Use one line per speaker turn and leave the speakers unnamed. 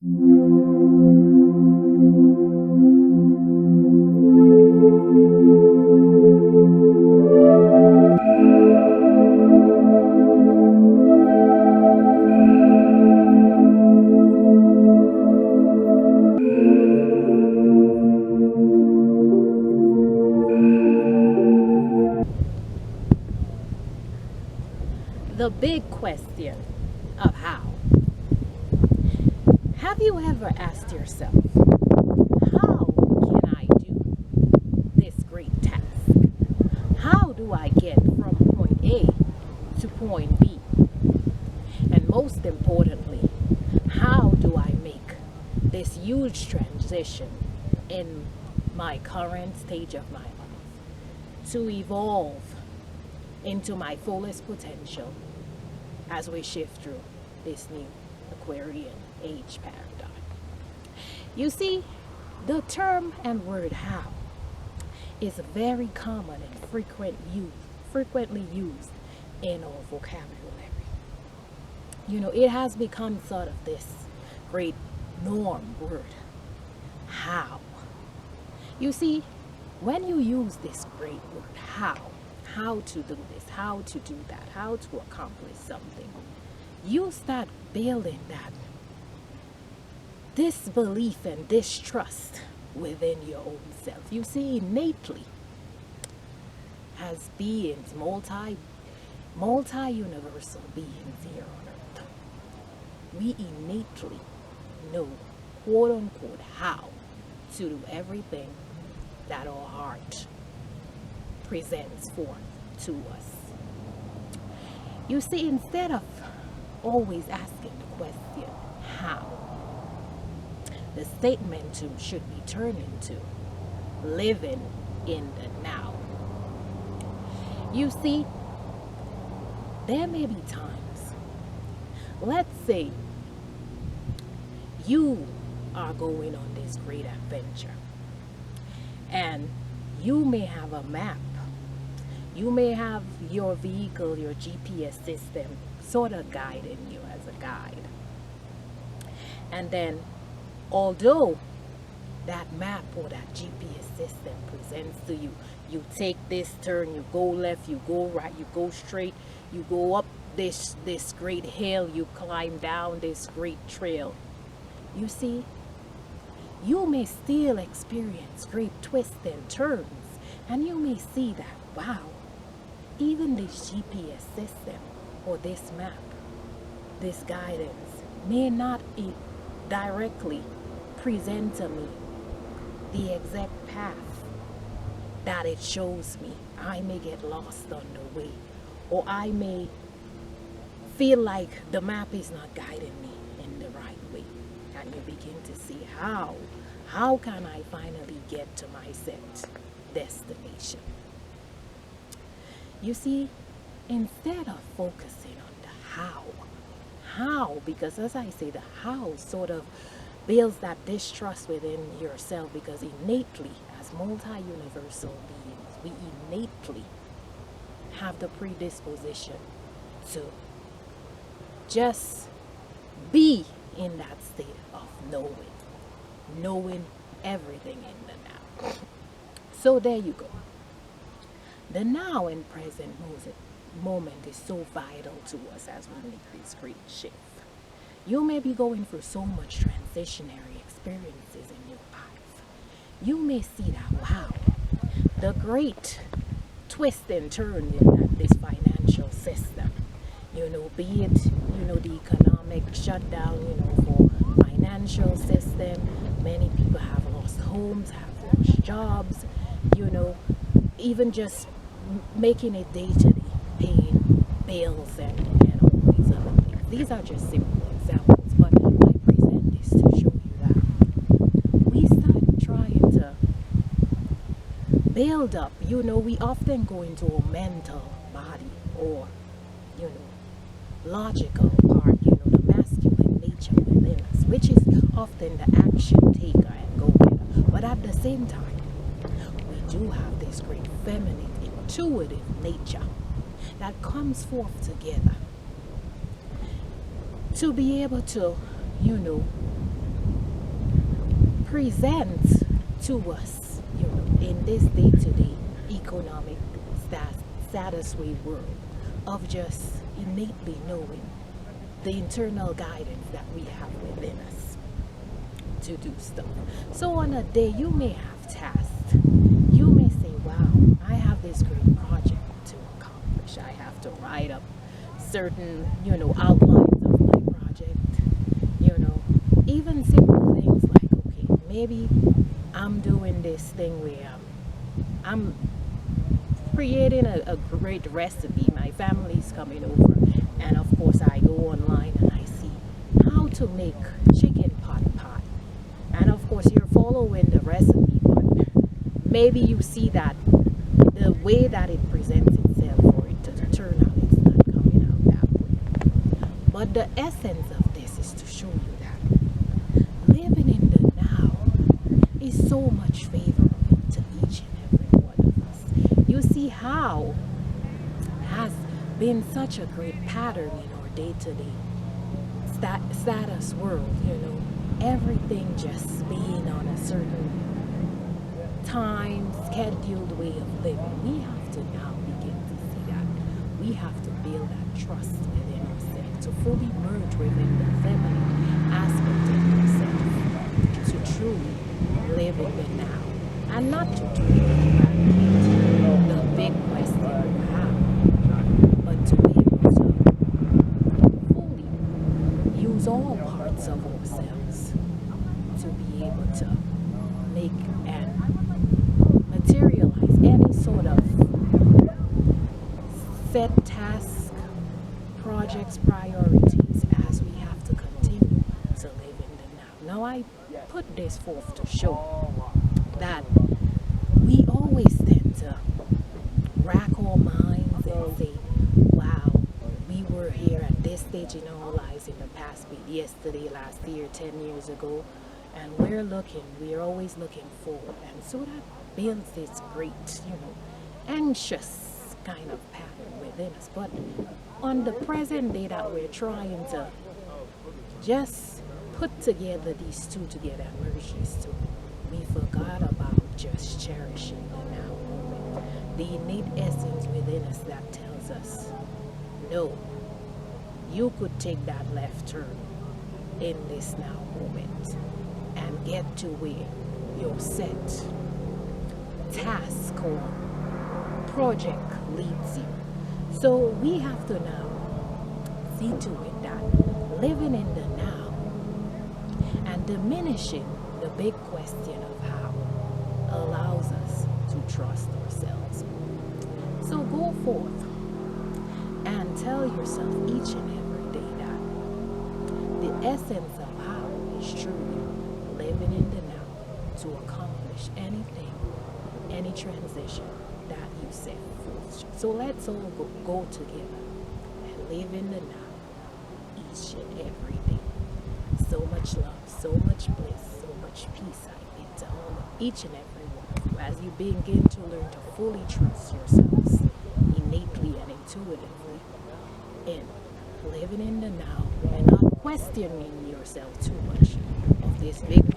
The big question of how. Have you ever asked yourself, how can I do this great task? How do I get from point A to point B? And most importantly, how do I make this huge transition in my current stage of my life to evolve into my fullest potential as we shift through this new Aquarian age paradigm? You see, the term and word how is very common and frequently used in our vocabulary. It has become sort of this great norm word, how. You see, when you use this great word, how to do this, how to do that, how to accomplish something, you start building that disbelief and distrust within your own self. You see, innately, as beings, multi-universal beings here on earth, we innately know, quote unquote, how to do everything that our heart presents forth to us. You see, instead of always asking the question, how, the statement should be turned into living in the now. You see, there may be times, let's say you are going on this great adventure and you may have a map. You may have your vehicle, your GPS system sort of guiding you as a guide. And then, although that map or that GPS system presents to you, you take this turn, you go left, you go right, you go straight, you go up this great hill, you climb down this great trail. You see, you may still experience great twists and turns, and you may see that, wow, even this GPS system or this map, this guidance may not directly present to me the exact path that it shows me. I may get lost on the way, or I may feel like the map is not guiding me in the right way. And you begin to see how can I finally get to my set destination? You see, instead of focusing on the how, because as I say, the how sort of builds that distrust within yourself, because innately, as multi-universal beings, we innately have the predisposition to just be in that state of knowing everything in the now. So there you go. The now and present moment is so vital to us as we make this great shift. You may be going through so much transitionary experiences in your life. You may see that, wow, the great twist and turn in this financial system, be it, the economic shutdown, for financial system. Many people have lost homes, have lost jobs, even just making it day-to-day, paying bills and all these other things. These are just simple examples, but I present this to show you that we start trying to build up. We often go into a mental body or, logical part, the masculine nature within us, which is often the action taker and go-getter. But at the same time, we do have this great feminine, intuitive nature that comes forth together to be able to, present to us, in this day-to-day economic status way world of just innately knowing the internal guidance that we have within us to do stuff. So on a day you may have tasks, you may say, wow, I have this great project to accomplish. I have to write up certain, outlines of my project, even simple things like, okay, maybe I'm doing this thing where I'm creating a great recipe. My family's coming over, and of course I go online and I see how to make chicken pot pie. And of course you're following the recipe, but maybe you see that the way that it presents itself for it to turn out, it's not coming out that way. But the essence of this is to show you that living in the now is so much favorable to each and every one of us. You see how has been such a great pattern in our day-to-day status world, everything just being on a certain time scheduled way of living. We have to now begin to see that we have to build that trust within ourselves to fully merge within the feminine aspect of ourselves, to truly live in the now, and not to truly eradicate the big question we have, but to be able to fully use all parts of ourselves to be able to make and materialize any sort of set task, projects, priorities, as we have to continue to live in the now. Now I put this forth to show that we always tend to rack our minds and say, wow, we were here at this stage in our lives in the past, yesterday, last year, 10 years ago, and we're always looking forward. And so that builds this great, anxious kind of pattern within us. But on the present day that we're trying to just put together these two together and merge these two, we forgot about just cherishing the now moment. The innate essence within us that tells us, no, you could take that left turn in this now moment and get to where your set task or project leads you. So we have to now see to it that living in the now and diminishing the big question of how allows us to trust ourselves. So go forth and tell yourself each and every day that the essence of how is truly living in the now to accomplish anything, any transition that you set forth. So let's all go together and live in the now each and every day. So much love, so much bliss, so much peace I give to all of each and every one of you as you begin to learn to fully trust yourselves innately and intuitively in living in the now and not questioning yourself too much of this big